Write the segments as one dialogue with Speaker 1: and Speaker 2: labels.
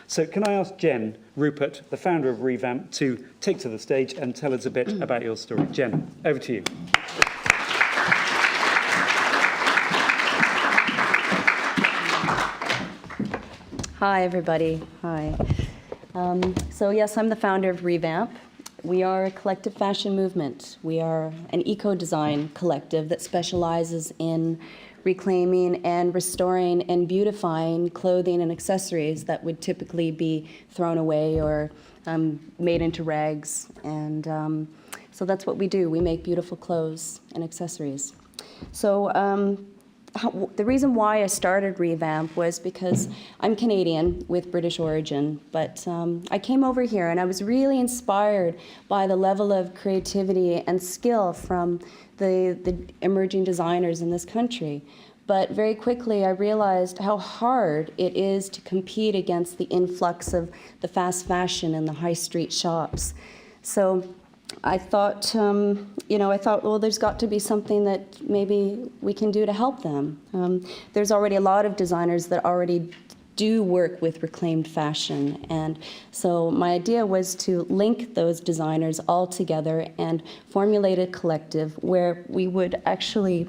Speaker 1: So can I ask Jen Ruppert, the founder of Revamp, to take to the stage and tell us a bit about your story. Jen, over to you.
Speaker 2: Hi, everybody. Hi. So yes, I'm the founder of Revamp. We are a collective fashion movement. We are an eco-design collective that specializes in reclaiming and restoring and beautifying clothing and accessories that would typically be thrown away or made into rags. And so that's what we do. We make beautiful clothes and accessories. So the reason why I started Revamp was because I'm Canadian with British origin, but I came over here and I was really inspired by the level of creativity and skill from the emerging designers in this country. But very quickly I realized how hard it is to compete against the influx of the fast fashion in the high street shops. So I thought, well, there's got to be something that maybe we can do to help them. There's already a lot of designers that already do work with reclaimed fashion, and so my idea was to link those designers all together and formulate a collective where we would actually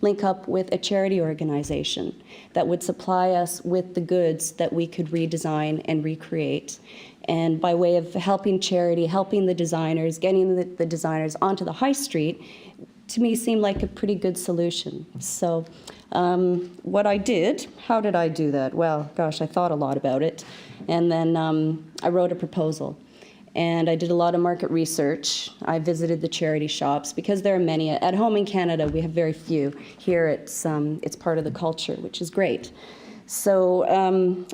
Speaker 2: link up with a charity organization that would supply us with the goods that we could redesign and recreate. And by way of helping charity, helping the designers, getting the designers onto the high street, to me seemed like a pretty good solution. So what I did, how did I do that? Well, gosh, I thought a lot about it. And then I wrote a proposal. And I did a lot of market research. I visited the charity shops because there are many. At home in Canada, we have very few. Here, it's part of the culture, which is great. So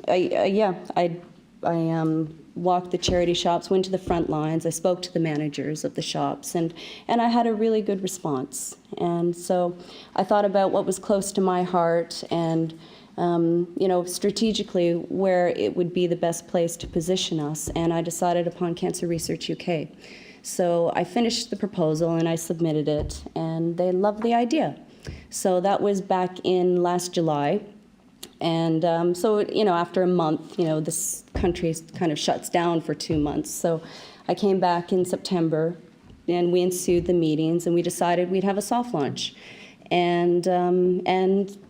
Speaker 2: I walked the charity shops, went to the front lines. I spoke to the managers of the shops, and I had a really good response. And so I thought about what was close to my heart and strategically where it would be the best place to position us, and I decided upon Cancer Research UK. So I finished the proposal and I submitted it, and they loved the idea. So that was back in last July. And so, after a month, this country kind of shuts down for 2 months. So I came back in September, and we ensued the meetings, and we decided we'd have a soft launch. And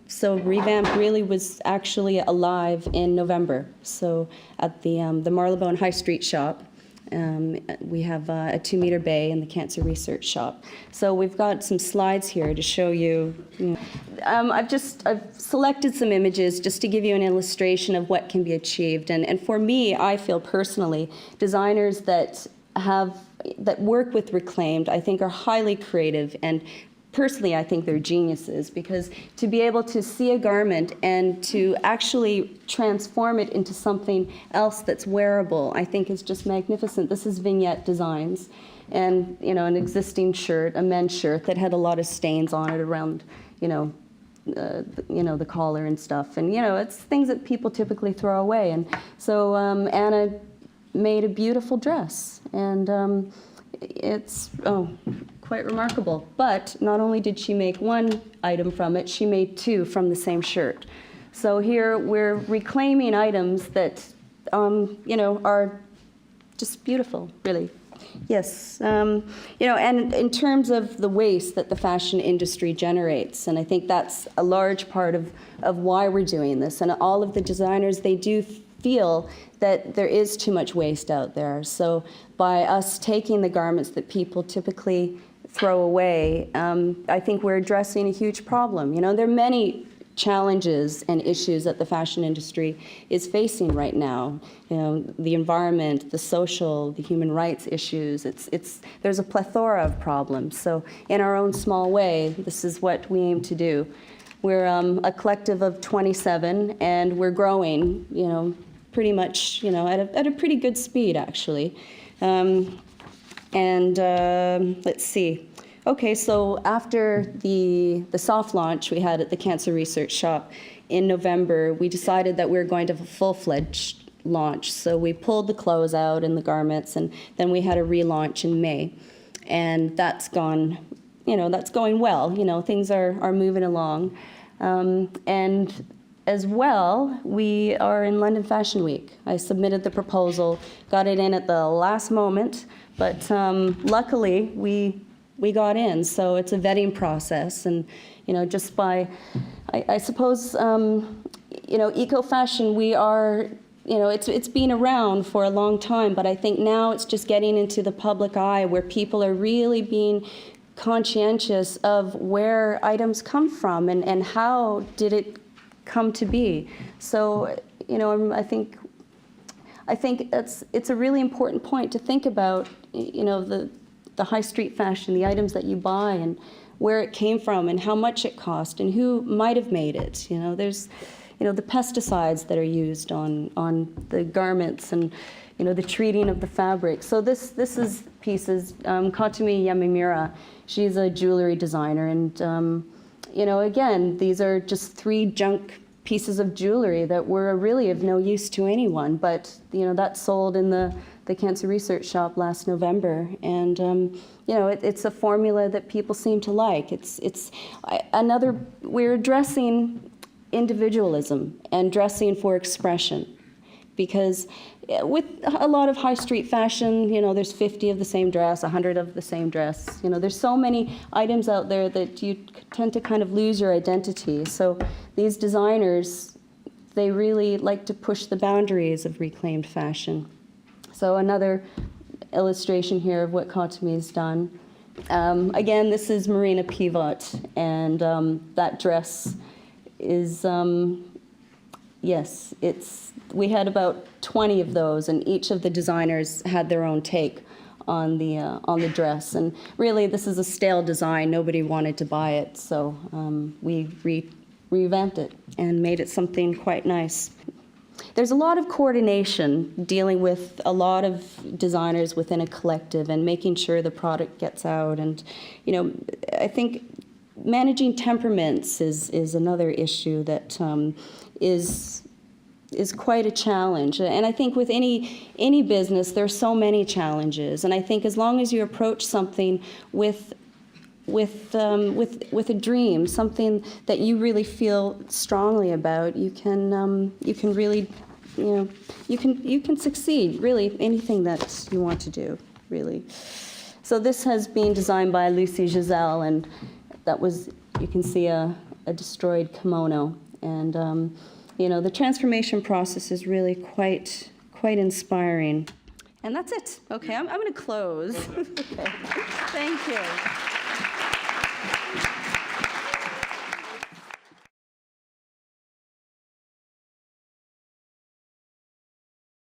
Speaker 2: so Revamp really was actually alive in November. So at the Marylebone High Street shop, we have a 2-meter bay in the Cancer Research shop. So we've got some slides here to show you. I've selected some images just to give you an illustration of what can be achieved. And for me, I feel personally, designers that work with reclaimed, I think are highly creative, and personally, I think they're geniuses, because to be able to see a garment and to actually transform it into something else that's wearable, I think is just magnificent. This is Vignette Designs, and an existing shirt, a men's shirt that had a lot of stains on it around, the collar and stuff, and it's things that people typically throw away. And so Anna made a beautiful dress, and it's quite remarkable. But not only did she make one item from it, she made 2 from the same shirt. So here we're reclaiming items that are just beautiful, really. Yes, and in terms of the waste that the fashion industry generates, and I think that's a large part of why we're doing this, and all of the designers, they do feel that there is too much waste out there. So by us taking the garments that people typically throw away, I think we're addressing a huge problem. There are many challenges and issues that the fashion industry is facing right now. The environment, the social, the human rights issues. There's a plethora of problems. So in our own small way, this is what we aim to do. We're a collective of 27, and we're growing, pretty much, at a pretty good speed, actually. Let's see. Okay, so after the soft launch we had at the Cancer Research shop in November, we decided that we were going to have a full-fledged launch. So we pulled the clothes out and the garments, and then we had a relaunch in May. And that's gone, that's going well. Things are moving along. And as well, we are in London Fashion Week. I submitted the proposal, got it in at the last moment, but luckily we got in. So it's a vetting process, and just by, I suppose, eco-fashion, we are, it's been around for a long time, but I think now it's just getting into the public eye where people are really being conscientious of where items come from and how did it come to be. So, I think it's a really important point to think about, the high street fashion, the items that you buy, and where it came from, and how much it cost, and who might have made it. There's, the pesticides that are used on the garments, and the treating of the fabric. So this is pieces. Katumi Yamamura, she's a jewelry designer, and again, these are just 3 junk pieces of jewelry that were really of no use to anyone. But that sold in the Cancer Research Shop last November, and it's a formula that people seem to like. We're addressing individualism and dressing for expression, because with a lot of high street fashion, there's 50 of the same dress, 100 of the same dress. There's so many items out there that you tend to kind of lose your identity. So these designers, they really like to push the boundaries of reclaimed fashion. So another illustration here of what Katumi's done. Again, this is Marina Pivot, and that dress is, yes, we had about 20 of those, and each of the designers had their own take on the dress. And really, this is a stale design. Nobody wanted to buy it, so we revamped it and made it something quite nice. There's a lot of coordination dealing with a lot of designers within a collective and making sure the product gets out. And, I think managing temperaments is another issue that is quite a challenge. And I think with any business, there's so many challenges. And I think as long as you approach something with a dream, something that you really feel strongly about, you can really, you can succeed, really, anything that you want to do, really. So this has been designed by Lucy Giselle, and that was, you can see a destroyed kimono. And, the transformation process is really quite inspiring. And that's it. Okay, I'm going to close. Okay. Thank you.